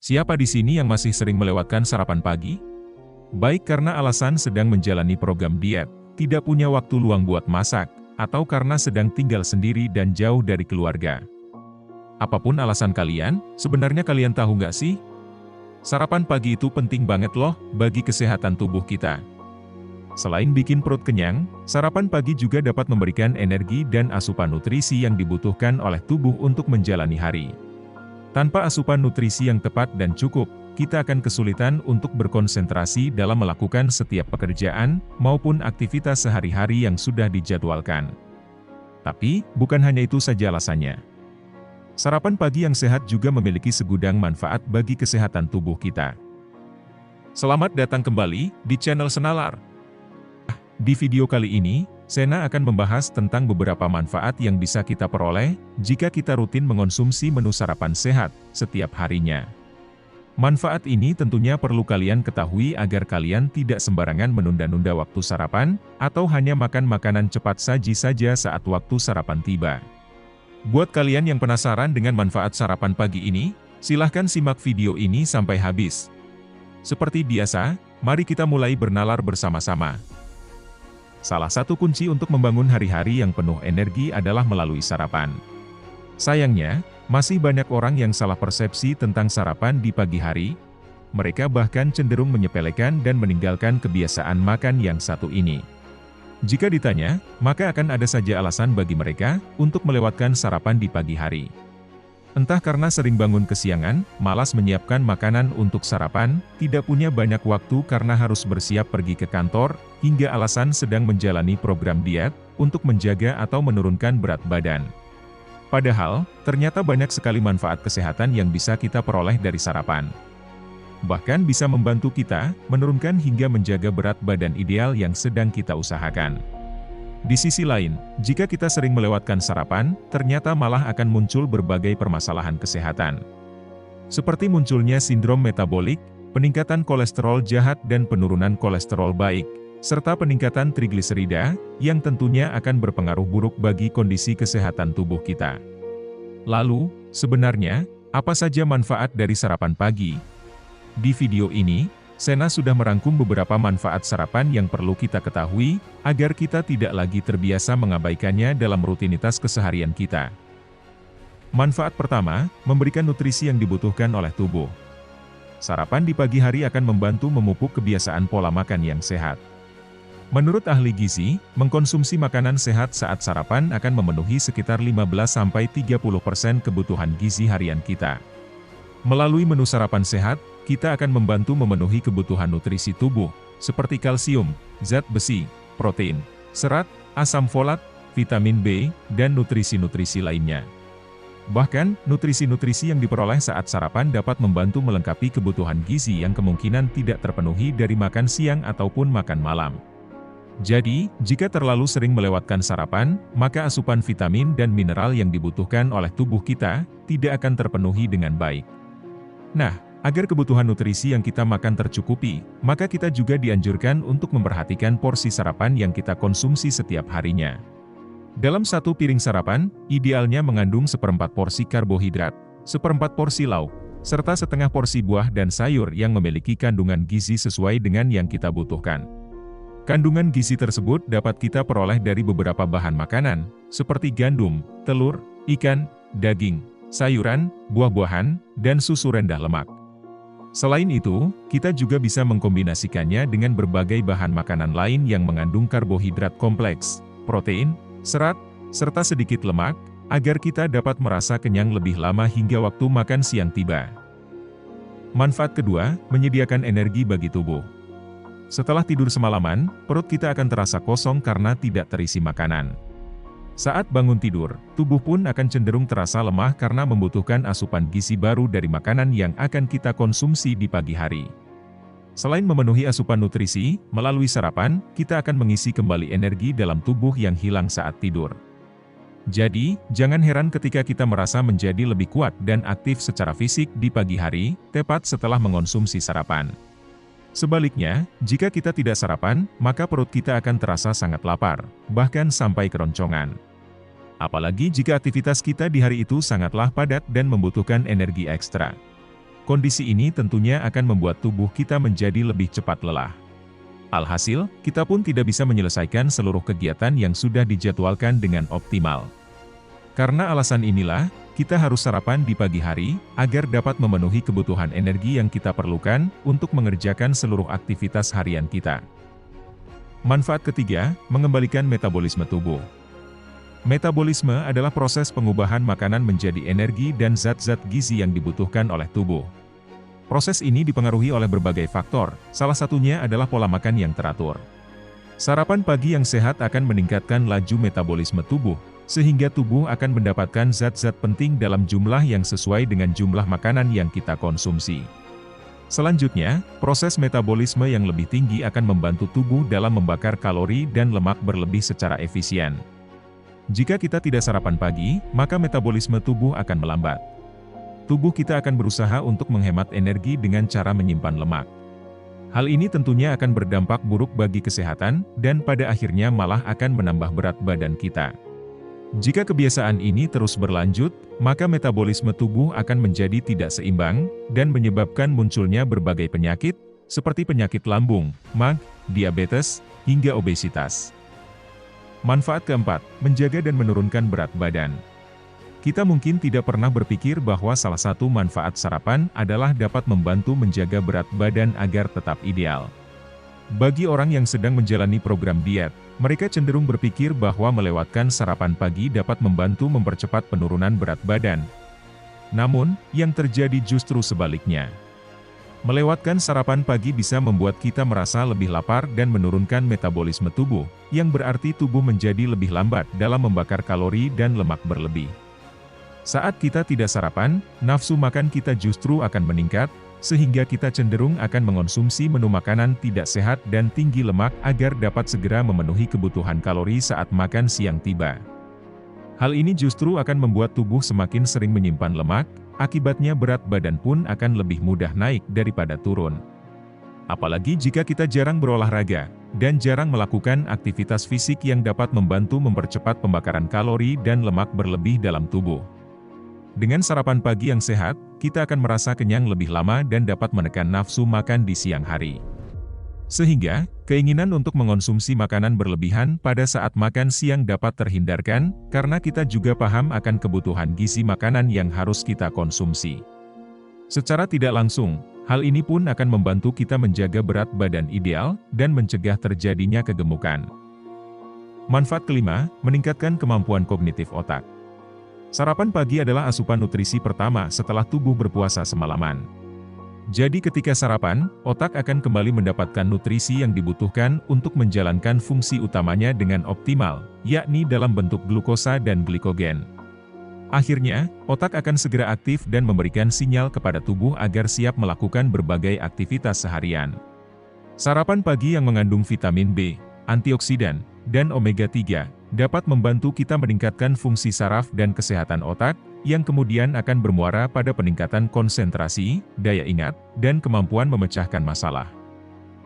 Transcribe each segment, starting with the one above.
Siapa di sini yang masih sering melewatkan sarapan pagi? Baik karena alasan sedang menjalani program diet, tidak punya waktu luang buat masak, atau karena sedang tinggal sendiri dan jauh dari keluarga. Apapun alasan kalian, sebenarnya kalian tahu nggak sih? Sarapan pagi itu penting banget loh, bagi kesehatan tubuh kita. Selain bikin perut kenyang, sarapan pagi juga dapat memberikan energi dan asupan nutrisi yang dibutuhkan oleh tubuh untuk menjalani hari. Tanpa asupan nutrisi yang tepat dan cukup, kita akan kesulitan untuk berkonsentrasi dalam melakukan setiap pekerjaan maupun aktivitas sehari-hari yang sudah dijadwalkan. Tapi, bukan hanya itu saja alasannya. Sarapan pagi yang sehat juga memiliki segudang manfaat bagi kesehatan tubuh kita. Selamat datang kembali di channel Senalar. Di video kali ini, Sena akan membahas tentang beberapa manfaat yang bisa kita peroleh jika kita rutin mengonsumsi menu sarapan sehat setiap harinya. Manfaat ini tentunya perlu kalian ketahui agar kalian tidak sembarangan menunda-nunda waktu sarapan, atau hanya makan makanan cepat saji saja saat waktu sarapan tiba. Buat kalian yang penasaran dengan manfaat sarapan pagi ini, silahkan simak video ini sampai habis. Seperti biasa, mari kita mulai bernalar bersama-sama. Salah satu kunci untuk membangun hari-hari yang penuh energi adalah melalui sarapan. Sayangnya, masih banyak orang yang salah persepsi tentang sarapan di pagi hari. Mereka bahkan cenderung menyepelekan dan meninggalkan kebiasaan makan yang satu ini. Jika ditanya, maka akan ada saja alasan bagi mereka untuk melewatkan sarapan di pagi hari. Entah karena sering bangun kesiangan, malas menyiapkan makanan untuk sarapan, tidak punya banyak waktu karena harus bersiap pergi ke kantor, hingga alasan sedang menjalani program diet untuk menjaga atau menurunkan berat badan. Padahal, ternyata banyak sekali manfaat kesehatan yang bisa kita peroleh dari sarapan. Bahkan bisa membantu kita menurunkan hingga menjaga berat badan ideal yang sedang kita usahakan. Di sisi lain, jika kita sering melewatkan sarapan, ternyata malah akan muncul berbagai permasalahan kesehatan. Seperti munculnya sindrom metabolik, peningkatan kolesterol jahat dan penurunan kolesterol baik, serta peningkatan trigliserida, yang tentunya akan berpengaruh buruk bagi kondisi kesehatan tubuh kita. Lalu, sebenarnya, apa saja manfaat dari sarapan pagi? Di video ini, Sena sudah merangkum beberapa manfaat sarapan yang perlu kita ketahui, agar kita tidak lagi terbiasa mengabaikannya dalam rutinitas keseharian kita. Manfaat pertama, memberikan nutrisi yang dibutuhkan oleh tubuh. Sarapan di pagi hari akan membantu memupuk kebiasaan pola makan yang sehat. Menurut ahli gizi, mengkonsumsi makanan sehat saat sarapan akan memenuhi sekitar 15-30% kebutuhan gizi harian kita. Melalui menu sarapan sehat, kita akan membantu memenuhi kebutuhan nutrisi tubuh, seperti kalsium, zat besi, protein, serat, asam folat, vitamin B, dan nutrisi-nutrisi lainnya. Bahkan, nutrisi-nutrisi yang diperoleh saat sarapan dapat membantu melengkapi kebutuhan gizi yang kemungkinan tidak terpenuhi dari makan siang ataupun makan malam. Jadi, jika terlalu sering melewatkan sarapan, maka asupan vitamin dan mineral yang dibutuhkan oleh tubuh kita tidak akan terpenuhi dengan baik. Nah, agar kebutuhan nutrisi yang kita makan tercukupi, maka kita juga dianjurkan untuk memperhatikan porsi sarapan yang kita konsumsi setiap harinya. Dalam satu piring sarapan, idealnya mengandung 1/4 porsi karbohidrat, 1/4 porsi lauk, serta setengah porsi buah dan sayur yang memiliki kandungan gizi sesuai dengan yang kita butuhkan. Kandungan gizi tersebut dapat kita peroleh dari beberapa bahan makanan, seperti gandum, telur, ikan, daging, sayuran, buah-buahan, dan susu rendah lemak. Selain itu, kita juga bisa mengkombinasikannya dengan berbagai bahan makanan lain yang mengandung karbohidrat kompleks, protein, serat, serta sedikit lemak, agar kita dapat merasa kenyang lebih lama hingga waktu makan siang tiba. Manfaat kedua, menyediakan energi bagi tubuh. Setelah tidur semalaman, perut kita akan terasa kosong karena tidak terisi makanan. Saat bangun tidur, tubuh pun akan cenderung terasa lemah karena membutuhkan asupan gizi baru dari makanan yang akan kita konsumsi di pagi hari. Selain memenuhi asupan nutrisi, melalui sarapan, kita akan mengisi kembali energi dalam tubuh yang hilang saat tidur. Jadi, jangan heran ketika kita merasa menjadi lebih kuat dan aktif secara fisik di pagi hari, tepat setelah mengonsumsi sarapan. Sebaliknya, jika kita tidak sarapan, maka perut kita akan terasa sangat lapar, bahkan sampai keroncongan. Apalagi jika aktivitas kita di hari itu sangatlah padat dan membutuhkan energi ekstra. Kondisi ini tentunya akan membuat tubuh kita menjadi lebih cepat lelah. Alhasil, kita pun tidak bisa menyelesaikan seluruh kegiatan yang sudah dijadwalkan dengan optimal. Karena alasan inilah, kita harus sarapan di pagi hari, agar dapat memenuhi kebutuhan energi yang kita perlukan untuk mengerjakan seluruh aktivitas harian kita. Manfaat ketiga, mengembalikan metabolisme tubuh. Metabolisme adalah proses pengubahan makanan menjadi energi dan zat-zat gizi yang dibutuhkan oleh tubuh. Proses ini dipengaruhi oleh berbagai faktor, salah satunya adalah pola makan yang teratur. Sarapan pagi yang sehat akan meningkatkan laju metabolisme tubuh, sehingga tubuh akan mendapatkan zat-zat penting dalam jumlah yang sesuai dengan jumlah makanan yang kita konsumsi. Selanjutnya, proses metabolisme yang lebih tinggi akan membantu tubuh dalam membakar kalori dan lemak berlebih secara efisien. Jika kita tidak sarapan pagi, maka metabolisme tubuh akan melambat. Tubuh kita akan berusaha untuk menghemat energi dengan cara menyimpan lemak. Hal ini tentunya akan berdampak buruk bagi kesehatan, dan pada akhirnya malah akan menambah berat badan kita. Jika kebiasaan ini terus berlanjut, maka metabolisme tubuh akan menjadi tidak seimbang, dan menyebabkan munculnya berbagai penyakit, seperti penyakit lambung, mag, diabetes, hingga obesitas. Manfaat keempat, menjaga dan menurunkan berat badan. Kita mungkin tidak pernah berpikir bahwa salah satu manfaat sarapan adalah dapat membantu menjaga berat badan agar tetap ideal. Bagi orang yang sedang menjalani program diet, mereka cenderung berpikir bahwa melewatkan sarapan pagi dapat membantu mempercepat penurunan berat badan. Namun, yang terjadi justru sebaliknya. Melewatkan sarapan pagi bisa membuat kita merasa lebih lapar dan menurunkan metabolisme tubuh, yang berarti tubuh menjadi lebih lambat dalam membakar kalori dan lemak berlebih. Saat kita tidak sarapan, nafsu makan kita justru akan meningkat, sehingga kita cenderung akan mengonsumsi menu makanan tidak sehat dan tinggi lemak agar dapat segera memenuhi kebutuhan kalori saat makan siang tiba. Hal ini justru akan membuat tubuh semakin sering menyimpan lemak, akibatnya berat badan pun akan lebih mudah naik daripada turun. Apalagi jika kita jarang berolahraga, dan jarang melakukan aktivitas fisik yang dapat membantu mempercepat pembakaran kalori dan lemak berlebih dalam tubuh. Dengan sarapan pagi yang sehat, kita akan merasa kenyang lebih lama dan dapat menekan nafsu makan di siang hari. Sehingga, keinginan untuk mengonsumsi makanan berlebihan pada saat makan siang dapat terhindarkan, karena kita juga paham akan kebutuhan gizi makanan yang harus kita konsumsi. Secara tidak langsung, hal ini pun akan membantu kita menjaga berat badan ideal, dan mencegah terjadinya kegemukan. Manfaat kelima, meningkatkan kemampuan kognitif otak. Sarapan pagi adalah asupan nutrisi pertama setelah tubuh berpuasa semalaman. Jadi ketika sarapan, otak akan kembali mendapatkan nutrisi yang dibutuhkan untuk menjalankan fungsi utamanya dengan optimal, yakni dalam bentuk glukosa dan glikogen. Akhirnya, otak akan segera aktif dan memberikan sinyal kepada tubuh agar siap melakukan berbagai aktivitas seharian. Sarapan pagi yang mengandung vitamin B, antioksidan, dan omega-3, dapat membantu kita meningkatkan fungsi saraf dan kesehatan otak, yang kemudian akan bermuara pada peningkatan konsentrasi, daya ingat, dan kemampuan memecahkan masalah.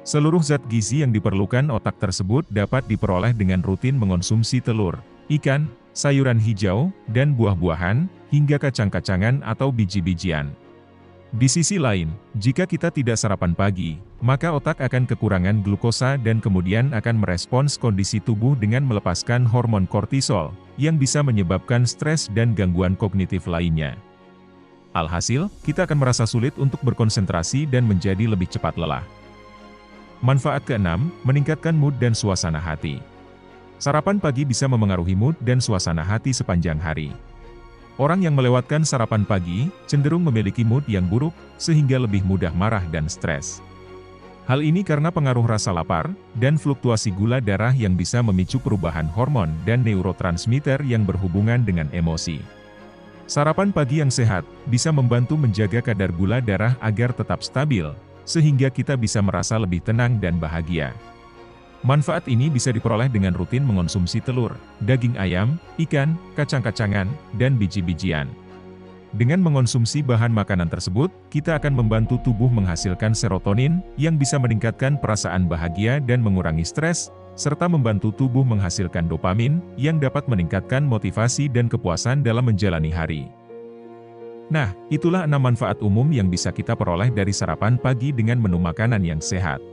Seluruh zat gizi yang diperlukan otak tersebut dapat diperoleh dengan rutin mengonsumsi telur, ikan, sayuran hijau, dan buah-buahan, hingga kacang-kacangan atau biji-bijian. Di sisi lain, jika kita tidak sarapan pagi, maka otak akan kekurangan glukosa dan kemudian akan merespons kondisi tubuh dengan melepaskan hormon kortisol, yang bisa menyebabkan stres dan gangguan kognitif lainnya. Alhasil, kita akan merasa sulit untuk berkonsentrasi dan menjadi lebih cepat lelah. Manfaat keenam, meningkatkan mood dan suasana hati. Sarapan pagi bisa memengaruhi mood dan suasana hati sepanjang hari. Orang yang melewatkan sarapan pagi, cenderung memiliki mood yang buruk, sehingga lebih mudah marah dan stres. Hal ini karena pengaruh rasa lapar, dan fluktuasi gula darah yang bisa memicu perubahan hormon dan neurotransmitter yang berhubungan dengan emosi. Sarapan pagi yang sehat, bisa membantu menjaga kadar gula darah agar tetap stabil, sehingga kita bisa merasa lebih tenang dan bahagia. Manfaat ini bisa diperoleh dengan rutin mengonsumsi telur, daging ayam, ikan, kacang-kacangan, dan biji-bijian. Dengan mengonsumsi bahan makanan tersebut, kita akan membantu tubuh menghasilkan serotonin, yang bisa meningkatkan perasaan bahagia dan mengurangi stres, serta membantu tubuh menghasilkan dopamin, yang dapat meningkatkan motivasi dan kepuasan dalam menjalani hari. Nah, itulah 6 manfaat umum yang bisa kita peroleh dari sarapan pagi dengan menu makanan yang sehat.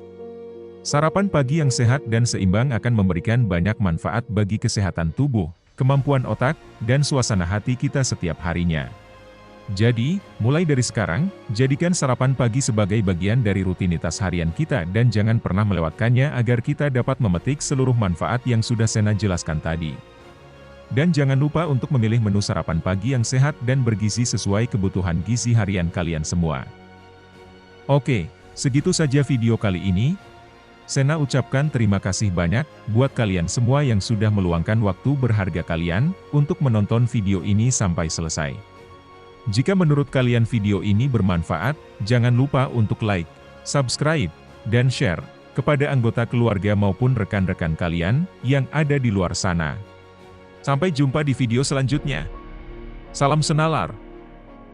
Sarapan pagi yang sehat dan seimbang akan memberikan banyak manfaat bagi kesehatan tubuh, kemampuan otak, dan suasana hati kita setiap harinya. Jadi, mulai dari sekarang, jadikan sarapan pagi sebagai bagian dari rutinitas harian kita dan jangan pernah melewatkannya agar kita dapat memetik seluruh manfaat yang sudah Sena jelaskan tadi. Dan jangan lupa untuk memilih menu sarapan pagi yang sehat dan bergizi sesuai kebutuhan gizi harian kalian semua. Oke, segitu saja video kali ini. Sena ucapkan terima kasih banyak buat kalian semua yang sudah meluangkan waktu berharga kalian untuk menonton video ini sampai selesai. Jika menurut kalian video ini bermanfaat, jangan lupa untuk like, subscribe, dan share kepada anggota keluarga maupun rekan-rekan kalian yang ada di luar sana. Sampai jumpa di video selanjutnya. Salam Senalar.